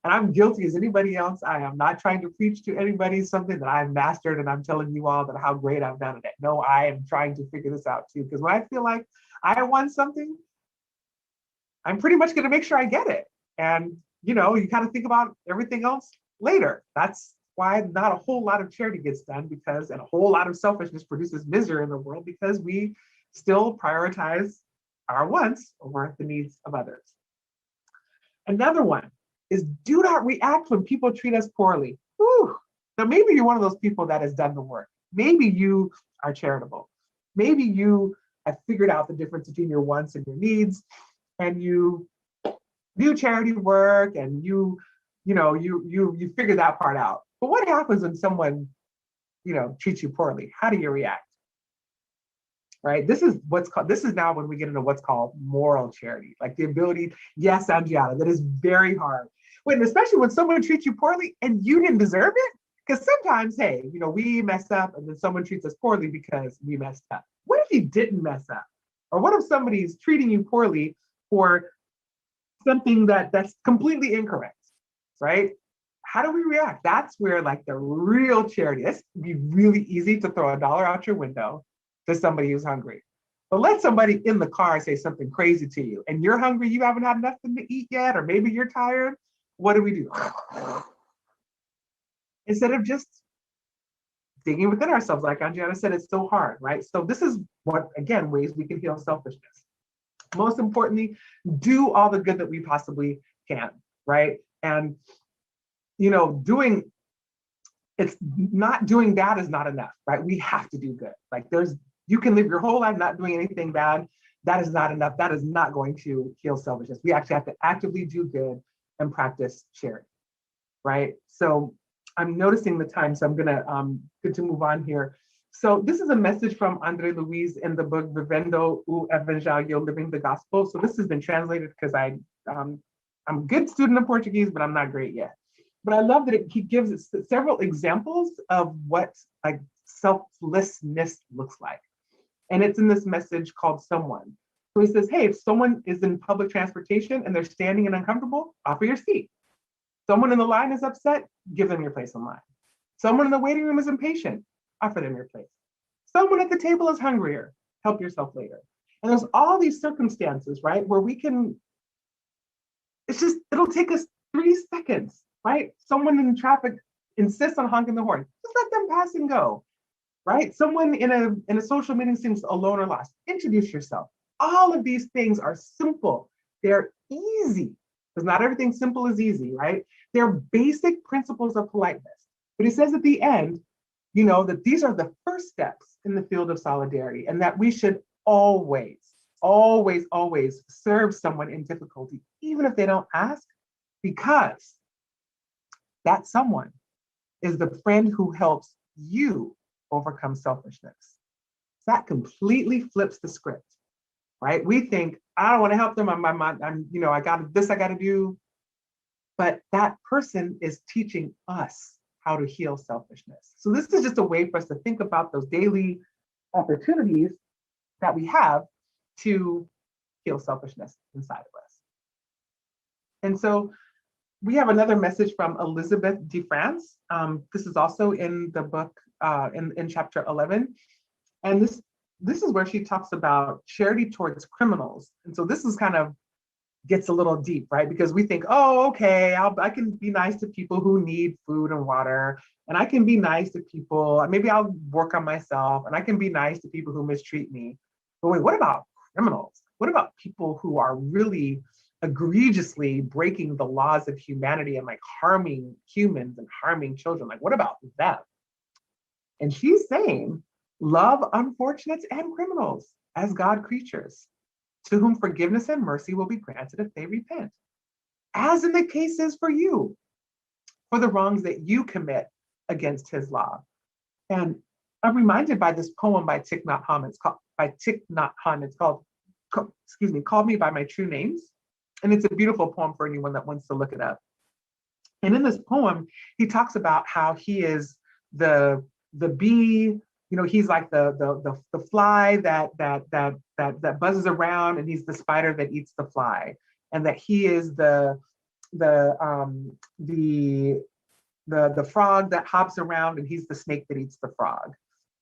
And I'm guilty as anybody else. I am not trying to preach to anybody something that I've mastered and I'm telling you all that how great I've done it. No, I am trying to figure this out too. Because when I feel like I want something, I'm pretty much going to make sure I get it. And you kind of think about everything else later. That's why not a whole lot of charity gets done, because and a whole lot of selfishness produces misery in the world, because we still prioritize our wants over the needs of others. Another one is do not react when people treat us poorly. Whew. Now, maybe you're one of those people that has done the work. Maybe you are charitable. Maybe you have figured out the difference between your wants and your needs, and you do charity work and you figure that part out. But what happens when someone, treats you poorly? How do you react? Right? This is now when we get into what's called moral charity, like the ability, yes, Andriana, that is very hard. Especially when someone treats you poorly and you didn't deserve it. Because sometimes, hey, we mess up and then someone treats us poorly because we messed up. What if you didn't mess up? Or what if somebody's treating you poorly for something that's completely incorrect, right? How do we react? That's where like the real charity, it's be really easy to throw $1 out your window to somebody who's hungry. But let somebody in the car say something crazy to you and you're hungry, you haven't had nothing to eat yet, or maybe you're tired. What do? Instead of just digging within ourselves, like Andriana said, it's so hard, right? So this is ways we can heal selfishness. Most importantly, do all the good that we possibly can, right? And it's not doing bad is not enough, right? We have to do good. Like you can live your whole life not doing anything bad. That is not enough. That is not going to heal selfishness. We actually have to actively do good and practice charity, right? So I'm noticing the time, so I'm gonna good to move on here. So this is a message from Andre Luiz in the book Vivendo o Evangelho, Living the Gospel. So this has been translated because I'm a good student of Portuguese, but I'm not great yet. But I love that he gives us several examples of what like selflessness looks like. And it's in this message called Someone. So he says, hey, if someone is in public transportation and they're standing and uncomfortable, offer your seat. Someone in the line is upset, give them your place in line. Someone in the waiting room is impatient, offer them your place. Someone at the table is hungrier, help yourself later. And there's all these circumstances, right, where we can, it'll take us 3 seconds, right? Someone in traffic insists on honking the horn, just let them pass and go, right? Someone in a social meeting seems alone or lost, introduce yourself. All of these things are simple, they're easy, because not everything simple is easy, right? They're basic principles of politeness. But he says at the end, that these are the first steps in the field of solidarity, and that we should always, always, always serve someone in difficulty, even if they don't ask, because that someone is the friend who helps you overcome selfishness. that completely flips the script, right? We think, I don't want to help them. I'm I got this, I got to do. But that person is teaching us how to heal selfishness. So this is just a way for us to think about those daily opportunities that we have to heal selfishness inside of us. And so we have another message from Elizabeth de France. This is also in the book, in chapter 11. And this is where she talks about charity towards criminals. And so this is kind of gets a little deep, right? Because we think, oh, okay, I can be nice to people who need food and water, and I can be nice to people, maybe I'll work on myself, and I can be nice to people who mistreat me. But wait, what about criminals? What about people who are really egregiously breaking the laws of humanity and like harming humans and harming children? Like, what about them? And she's saying, love unfortunates and criminals as God creatures, to whom forgiveness and mercy will be granted if they repent, as in the case is for you, for the wrongs that you commit against his law. And I'm reminded by this poem by Thich Nhat Hanh. It's called, Call Me by My True Names. And it's a beautiful poem for anyone that wants to look it up. And in this poem, he talks about how he is the bee, he's like the fly that buzzes around, and he's the spider that eats the fly, and that he is the frog that hops around, and he's the snake that eats the frog,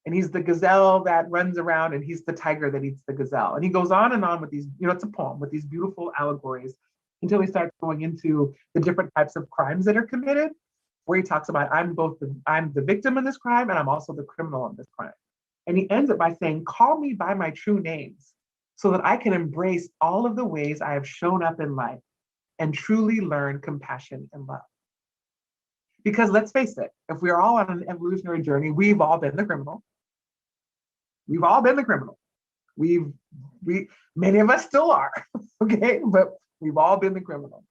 and he's the gazelle that runs around, and he's the tiger that eats the gazelle. And he goes on and on with these, it's a poem with these beautiful allegories until he starts going into the different types of crimes that are committed, where he talks about, I'm the victim in this crime, and I'm also the criminal in this crime. And he ends it by saying, call me by my true names so that I can embrace all of the ways I have shown up in life and truly learn compassion and love. Because let's face it, if we're all on an evolutionary journey, we've all been the criminal. We've all been the criminal. Many of us still are, okay? But we've all been the criminal.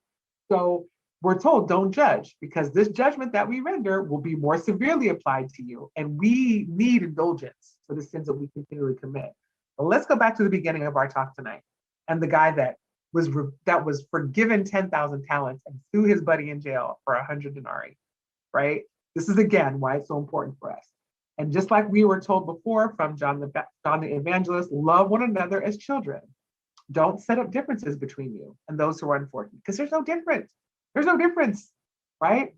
So we're told, don't judge, because this judgment that we render will be more severely applied to you. And we need indulgence for the sins that we continually commit. But let's go back to the beginning of our talk tonight. And the guy that was forgiven 10,000 talents and threw his buddy in jail for 100 denarii, right? This is again why it's so important for us. And just like we were told before from John the Evangelist, love one another as children. Don't set up differences between you and those who are unfortunate, because there's no difference. There's no difference, right?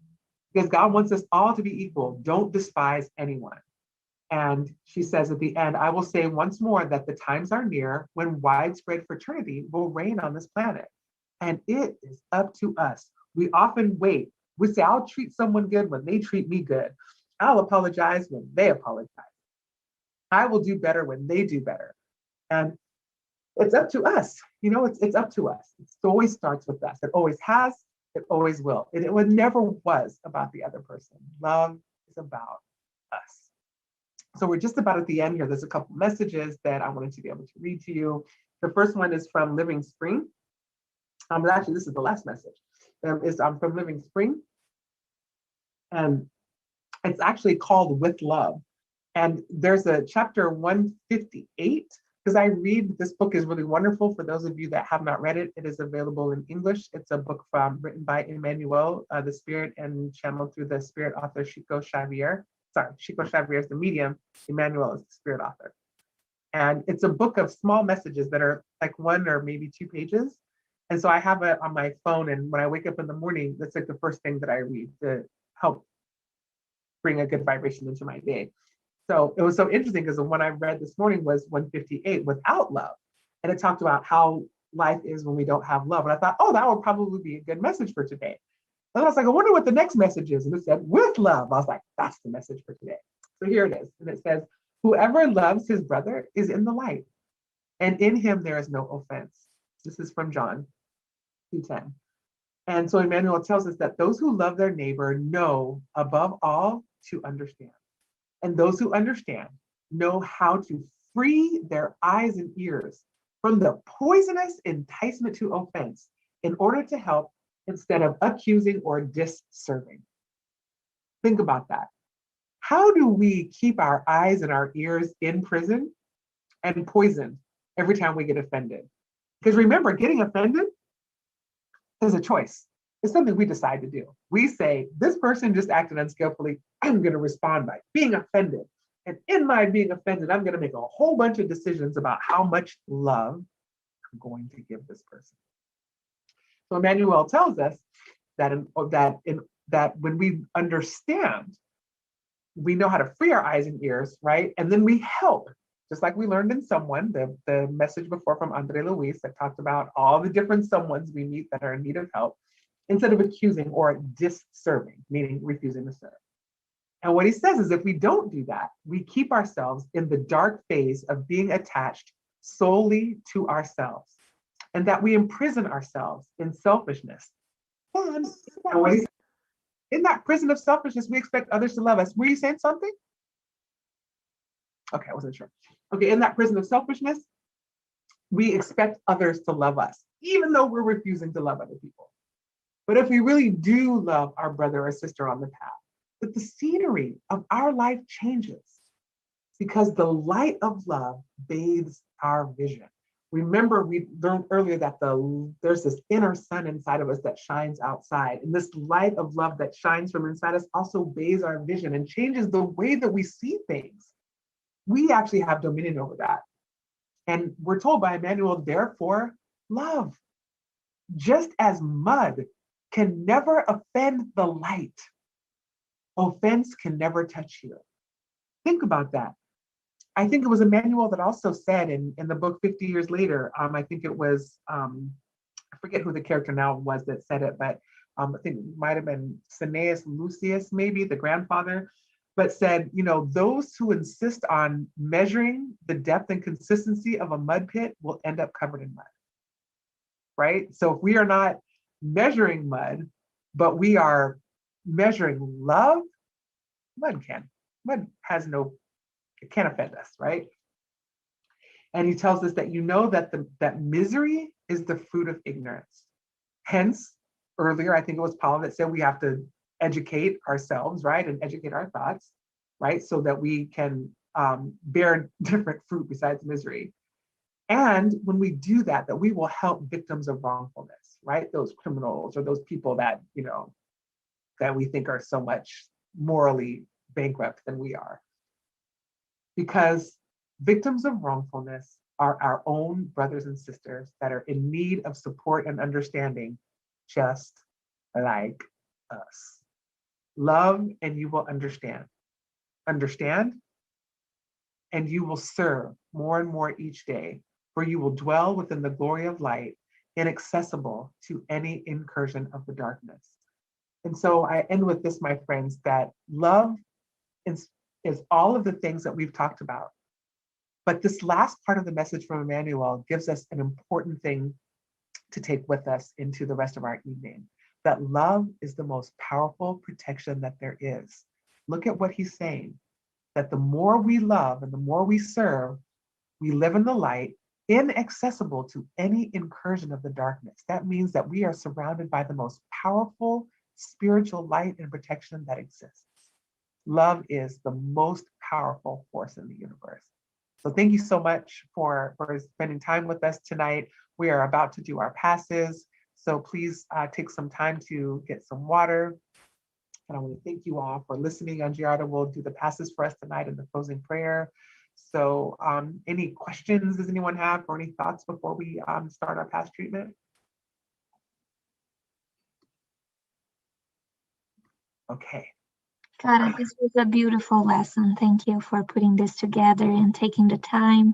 Because God wants us all to be equal. Don't despise anyone. And she says at the end, I will say once more that the times are near when widespread fraternity will reign on this planet. And it is up to us. We often wait. We say, I'll treat someone good when they treat me good. I'll apologize when they apologize. I will do better when they do better. And it's up to us. It's up to us. It always starts with us. It always has. It always will. It never was about the other person. Love is about us. So we're just about at the end here. There's a couple messages that I wanted to be able to read to you. The first one is from Living Spring. Actually, this is the last message. It's from Living Spring. And it's actually called With Love. And there's a chapter 158. Because I read, this book is really wonderful. For those of you that have not read it, it is available in English. It's a book written by Emmanuel, the Spirit, and channeled through the Spirit author, Chico Xavier. Chico Xavier is the medium. Emmanuel is the Spirit author. And it's a book of small messages that are like 1 or maybe 2 pages. And so I have it on my phone. And when I wake up in the morning, that's like the first thing that I read to help bring a good vibration into my day. So it was so interesting because the one I read this morning was 158, Without Love. And it talked about how life is when we don't have love. And I thought, oh, that would probably be a good message for today. And then I was like, I wonder what the next message is. And it said, with love. I was like, that's the message for today. So here it is. And it says, whoever loves his brother is in the light, and in him there is no offense. This is from John 2:10. And so Emmanuel tells us that those who love their neighbor know above all to understand. And those who understand know how to free their eyes and ears from the poisonous enticement to offense in order to help instead of accusing or disserving. Think about that. How do we keep our eyes and our ears in prison and poisoned every time we get offended. Because remember, getting offended is a choice. It's something we decide to do. We say, this person just acted unskillfully. I'm going to respond by being offended. And in my being offended, I'm going to make a whole bunch of decisions about how much love I'm going to give this person. So Emmanuel tells us that when we understand, we know how to free our eyes and ears, right? And then we help, just like we learned in Someone, the message before from Andre Luis that talked about all the different someones we meet that are in need of help, instead of accusing or disserving, meaning refusing to serve. And what he says is if we don't do that, we keep ourselves in the dark phase of being attached solely to ourselves, and that we imprison ourselves in selfishness. And what he says, in that prison of selfishness, we expect others to love us. Were you saying something? Okay, I wasn't sure. Okay, in that prison of selfishness, we expect others to love us, even though we're refusing to love other people. But if we really do love our brother or sister on the path, that the scenery of our life changes because the light of love bathes our vision. Remember, we learned earlier that there's this inner sun inside of us that shines outside. And this light of love that shines from inside us also bathes our vision and changes the way that we see things. We actually have dominion over that. And we're told by Emmanuel, therefore, love. Just as mud can never offend the light, offense can never touch you. Think about that. I think it was Emmanuel that also said in the book 50 Years Later, I think it was, I forget who the character now was that said it, but I think it might have been Cineas Lucius, maybe the grandfather, but said, those who insist on measuring the depth and consistency of a mud pit will end up covered in mud, right? So if we are not measuring mud, but we are measuring love, mud has no, it can't offend us, right? And he tells us that that misery is the fruit of ignorance. Hence, earlier, I think it was Paul that said we have to educate ourselves, right? And educate our thoughts, right? So that we can bear different fruit besides misery. And when we do that, that we will help victims of wrongfulness, right? Those criminals or those people that, that we think are so much morally bankrupt than we are. Because victims of wrongfulness are our own brothers and sisters that are in need of support and understanding, just like us. Love and you will understand. Understand and you will serve more and more each day, for you will dwell within the glory of light, inaccessible to any incursion of the darkness. And so I end with this, my friends, that love is all of the things that we've talked about. But this last part of the message from Emmanuel gives us an important thing to take with us into the rest of our evening, that love is the most powerful protection that there is. Look at what he's saying, that the more we love and the more we serve, we live in the light, inaccessible to any incursion of the darkness. That means that we are surrounded by the most powerful spiritual light and protection that exists. Love is the most powerful force in the universe. So thank you so much for spending time with us tonight. We are about to do our passes. So please take some time to get some water. And I want to thank you all for listening. Angiarda will do the passes for us tonight in the closing prayer. So any questions does anyone have or any thoughts before we start our pass treatment? Okay. Clara, this was a beautiful lesson. Thank you for putting this together and taking the time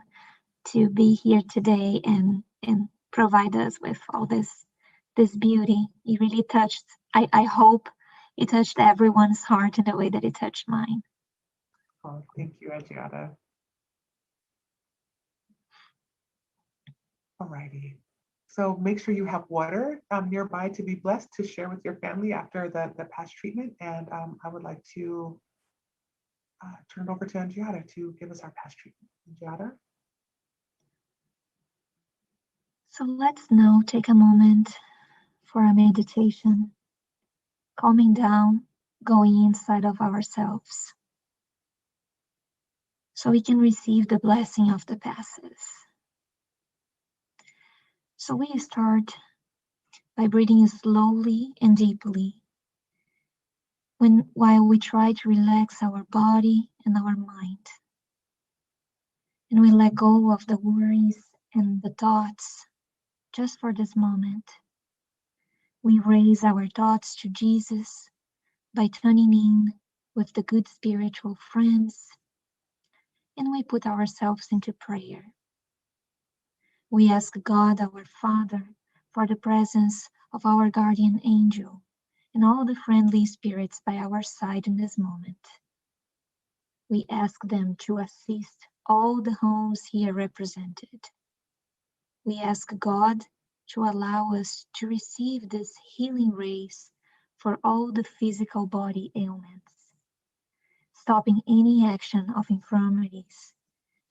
to be here today and provide us with all this beauty. It really touched, I hope it touched everyone's heart in the way that it touched mine. Oh, thank you, Adriana. All righty. So make sure you have water nearby to be blessed to share with your family after the past treatment. And I would like to turn it over to Angiarda to give us our past treatment. Angiarda? So let's now take a moment for a meditation, calming down, going inside of ourselves. so we can receive the blessing of the passes. So we start by breathing slowly and deeply while we try to relax our body and our mind. And we let go of the worries and the thoughts just for this moment. We raise our thoughts to Jesus by tuning in with the good spiritual friends, and we put ourselves into prayer. We ask God, our Father, for the presence of our guardian angel and all the friendly spirits by our side in this moment. We ask them to assist all the homes here represented. We ask God to allow us to receive this healing rays for all the physical body ailments, stopping any action of infirmities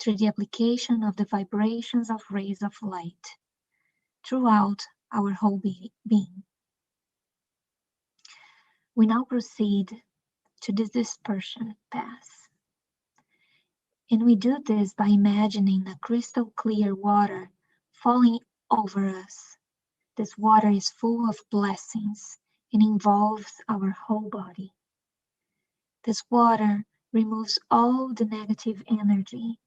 through the application of the vibrations of rays of light throughout our whole being. We now proceed to the dispersion path. And we do this by imagining a crystal clear water falling over us. This water is full of blessings and involves our whole body. This water removes all the negative energy,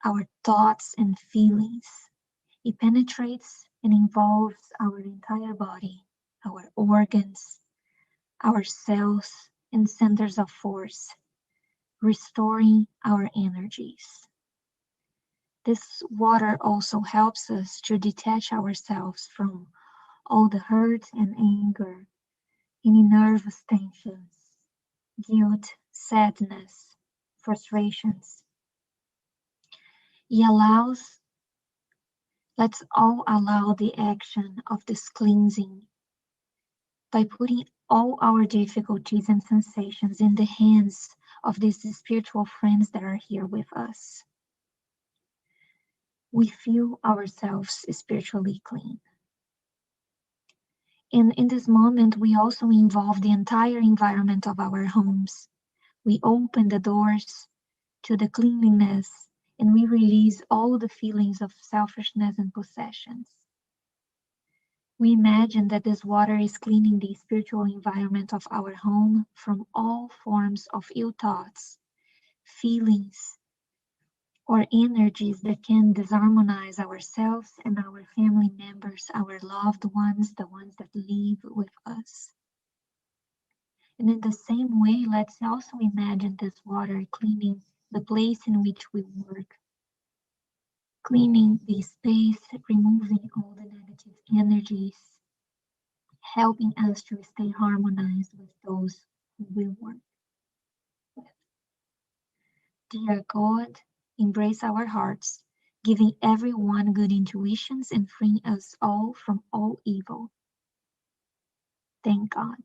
our thoughts and feelings. It penetrates and involves our entire body, our organs, our cells and centers of force, restoring our energies. This water also helps us to detach ourselves from all the hurt and anger, any nervous tensions, guilt, sadness, frustrations. Let's all allow the action of this cleansing by putting all our difficulties and sensations in the hands of these spiritual friends that are here with us. We feel ourselves spiritually clean. And in this moment, we also involve the entire environment of our homes. We open the doors to the cleanliness and we release all the feelings of selfishness and possessions. We imagine that this water is cleaning the spiritual environment of our home from all forms of ill thoughts, feelings, or energies that can disharmonize ourselves and our family members, our loved ones, the ones that live with us. And in the same way, let's also imagine this water cleaning the place in which we work, cleaning the space, removing all the negative energies, helping us to stay harmonized with those who we work with. Dear God, embrace our hearts, giving everyone good intuitions and freeing us all from all evil. Thank God.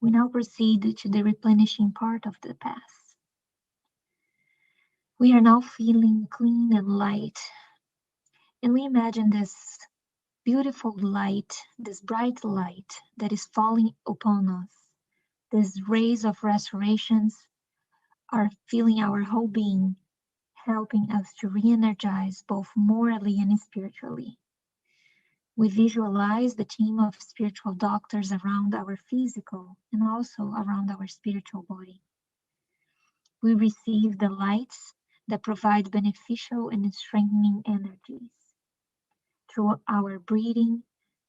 We now proceed to the replenishing part of the path. We are now feeling clean and light, and we imagine this beautiful light, this bright light that is falling upon us. These rays of restorations are filling our whole being, helping us to re-energize both morally and spiritually. We visualize the team of spiritual doctors around our physical and also around our spiritual body. We receive the lights that provide beneficial and strengthening energies. Through our breathing,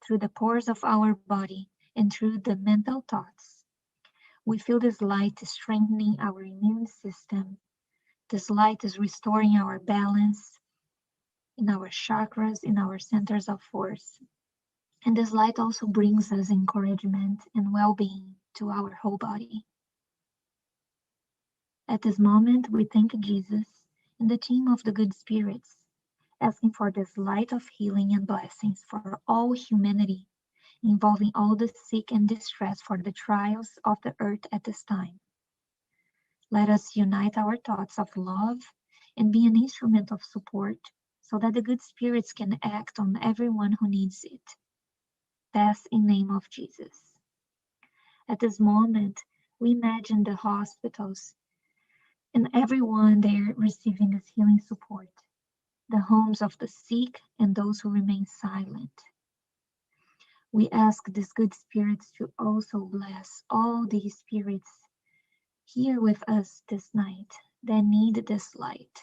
through the pores of our body, and through the mental thoughts, we feel this light is strengthening our immune system. This light is restoring our balance in our chakras, in our centers of force. And this light also brings us encouragement and well-being to our whole body. At this moment, we thank Jesus and the team of the good spirits, asking for this light of healing and blessings for all humanity, involving all the sick and distressed for the trials of the earth at this time. Let us unite our thoughts of love and be an instrument of support so that the good spirits can act on everyone who needs it. Pass in name of Jesus. At this moment, we imagine the hospitals and everyone there receiving this healing support, the homes of the sick and those who remain silent. We ask these good spirits to also bless all these spirits here with us this night that need this light,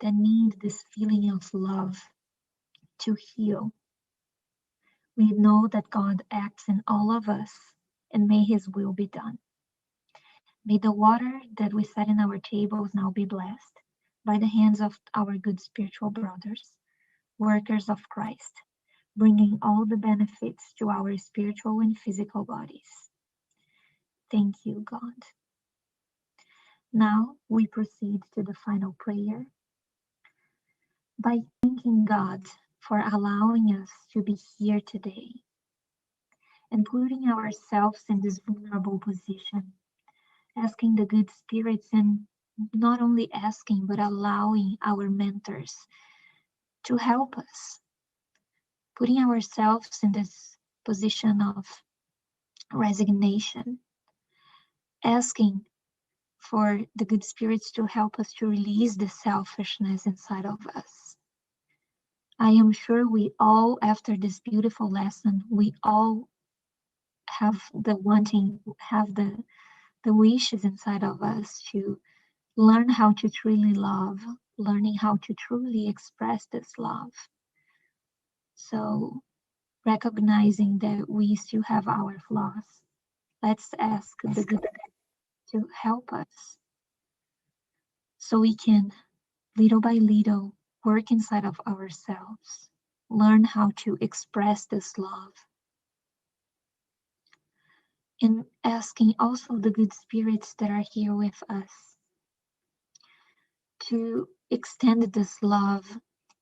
that need this feeling of love to heal. We know that God acts in all of us, and may His will be done. May the water that we set in our tables now be blessed by the hands of our good spiritual brothers, workers of Christ, bringing all the benefits to our spiritual and physical bodies. Thank you, God. Now we proceed to the final prayer by thanking God for allowing us to be here today and putting ourselves in this vulnerable position, asking the good spirits, and not only asking but allowing our mentors to help us, putting ourselves in this position of resignation, asking for the good spirits to help us to release the selfishness inside of us. I am sure we all, after this beautiful lesson, we all have the wanting, have the wishes inside of us to learn how to truly love, learning how to truly express this love. So, recognizing that we still have our flaws, let's ask the good to help us so we can, little by little, work inside of ourselves, learn how to express this love. And asking also the good spirits that are here with us to extend this love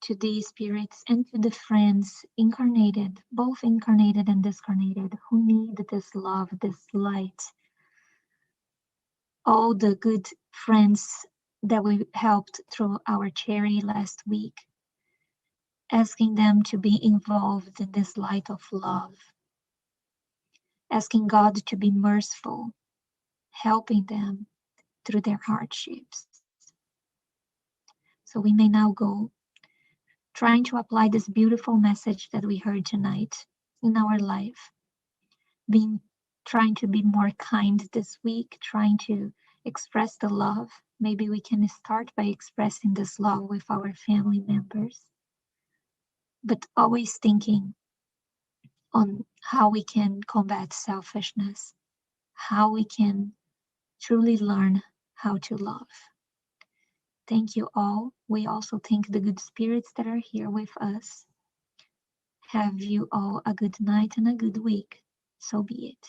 to these spirits and to the friends incarnated, both incarnated and discarnated, who need this love, this light. All the good friends that we helped through our charity last week, asking them to be involved in this light of love, asking God to be merciful, helping them through their hardships. So we may now go trying to apply this beautiful message that we heard tonight in our life, trying to be more kind this week, trying to express the love. Maybe we can start by expressing this love with our family members, but always thinking on how we can combat selfishness, how we can truly learn how to love. Thank you all. We also thank the good spirits that are here with us. Have you all a good night and a good week. So be it.